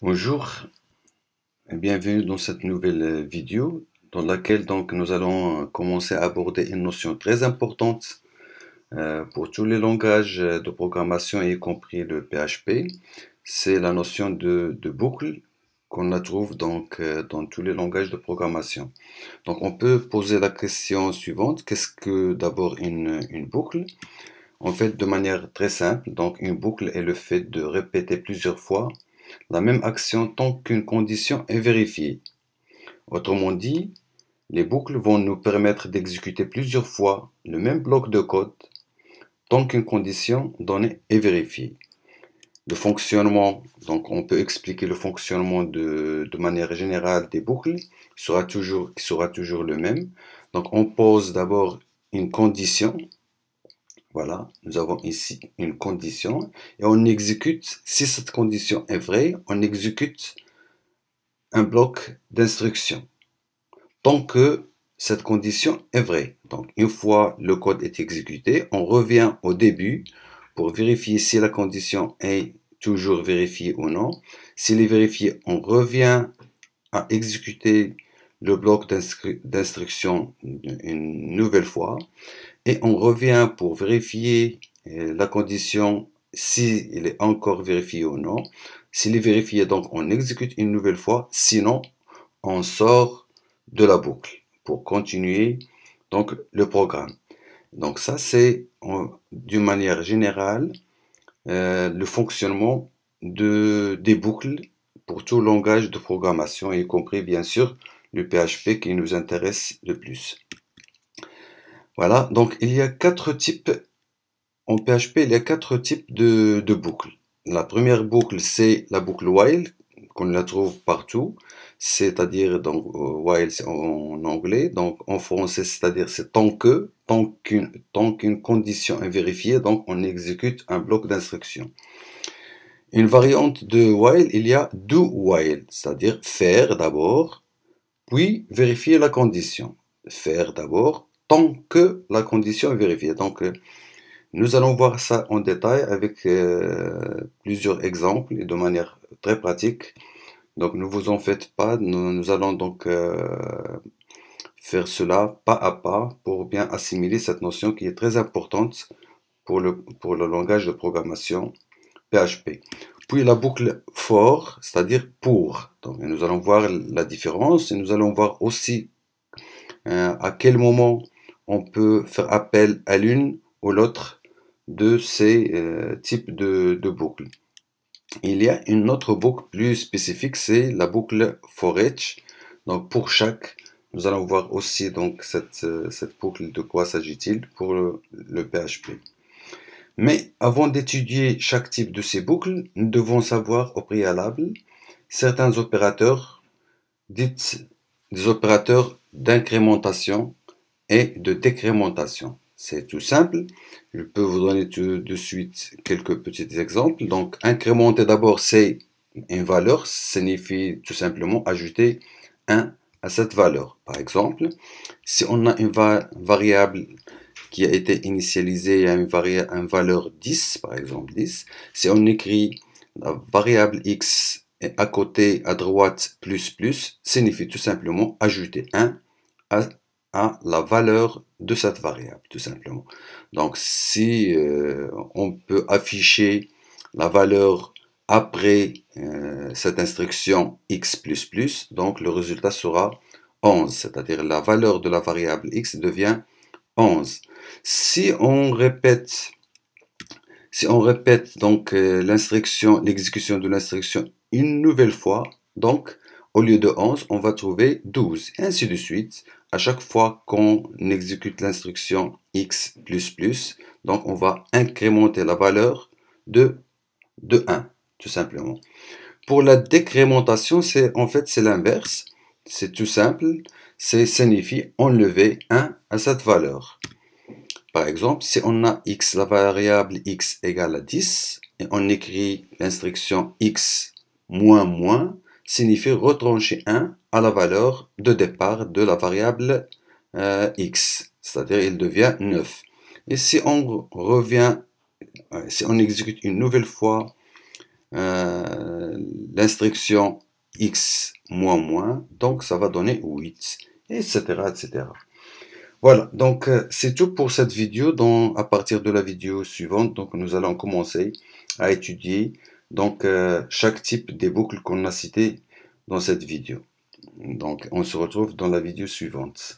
Bonjour et bienvenue dans cette nouvelle vidéo dans laquelle donc nous allons commencer à aborder une notion très importante pour tous les langages de programmation y compris le PHP. C'est la notion de boucle qu'on la trouve donc dans tous les langages de programmation. Donc on peut poser la question suivante, qu'est-ce que d'abord une boucle? En fait, de manière très simple, donc une boucle est le fait de répéter plusieurs fois la même action tant qu'une condition est vérifiée. Autrement dit, les boucles vont nous permettre d'exécuter plusieurs fois le même bloc de code tant qu'une condition donnée est vérifiée. Le fonctionnement, donc on peut expliquer le fonctionnement de manière générale des boucles, qui sera toujours le même. Donc on pose d'abord une condition. Voilà, nous avons ici une condition et on exécute, si cette condition est vraie, on exécute un bloc d'instruction tant que cette condition est vraie. Donc une fois le code est exécuté, on revient au début pour vérifier si la condition est toujours vérifiée ou non. S'il est vérifié, on revient à exécuter le bloc d'instruction une nouvelle fois et on revient pour vérifier la condition si elle est encore vérifiée ou non. S'il est vérifié, donc on exécute une nouvelle fois, sinon on sort de la boucle pour continuer donc le programme. Donc ça c'est d'une manière générale le fonctionnement des boucles pour tout langage de programmation, y compris bien sûr le PHP qui nous intéresse le plus. Voilà, donc il y a quatre types en PHP, il y a quatre types de boucles. La première boucle, c'est la boucle while, qu'on la trouve partout, c'est-à-dire donc while c'est en anglais, donc en français, c'est-à-dire c'est tant qu'une condition est vérifiée, donc on exécute un bloc d'instruction. Une variante de while, il y a do while, c'est-à-dire faire d'abord, puis vérifier la condition. Faire d'abord tant que la condition est vérifiée. Donc nous allons voir ça en détail avec plusieurs exemples et de manière très pratique. Donc ne vous en faites pas, nous allons donc faire cela pas à pas pour bien assimiler cette notion qui est très importante pour le langage de programmation PHP. Puis la boucle for, c'est-à-dire pour. Donc nous allons voir la différence et nous allons voir aussi à quel moment on peut faire appel à l'une ou l'autre de ces types de boucles. Il y a une autre boucle plus spécifique, c'est la boucle for each. Donc pour chaque, nous allons voir aussi donc cette boucle de quoi s'agit-il pour le PHP. Mais avant d'étudier chaque type de ces boucles, nous devons savoir au préalable certains opérateurs, dits des opérateurs d'incrémentation et de décrémentation. C'est tout simple. Je peux vous donner tout de suite quelques petits exemples. Donc, incrémenter d'abord, c'est une valeur, signifie tout simplement ajouter 1 à cette valeur. Par exemple, si on a une variable qui a été initialisée à une valeur 10, par exemple 10, si on écrit la variable x et à côté, à droite, plus, signifie tout simplement ajouter 1 à la valeur de cette variable, tout simplement. Donc, si on peut afficher la valeur après cette instruction x++, donc le résultat sera 11, c'est-à-dire la valeur de la variable x devient 11. Si on répète donc l'exécution de l'instruction une nouvelle fois, donc au lieu de 11, on va trouver 12, et ainsi de suite. À chaque fois qu'on exécute l'instruction x++, donc on va incrémenter la valeur de 1, tout simplement. Pour la décrémentation, en fait c'est l'inverse, c'est tout simple, c'est signifie enlever 1 à cette valeur. Par exemple, si on a x, la variable x égale à 10, et on écrit l'instruction x moins moins, signifie retrancher 1 à la valeur de départ de la variable x, c'est-à-dire il devient 9. Et si on revient, si on exécute une nouvelle fois l'instruction x moins moins, donc ça va donner 8, etc. etc. Voilà, donc c'est tout pour cette vidéo. À partir de la vidéo suivante, donc nous allons commencer à étudier donc chaque type des boucles qu'on a cité dans cette vidéo. Donc on se retrouve dans la vidéo suivante.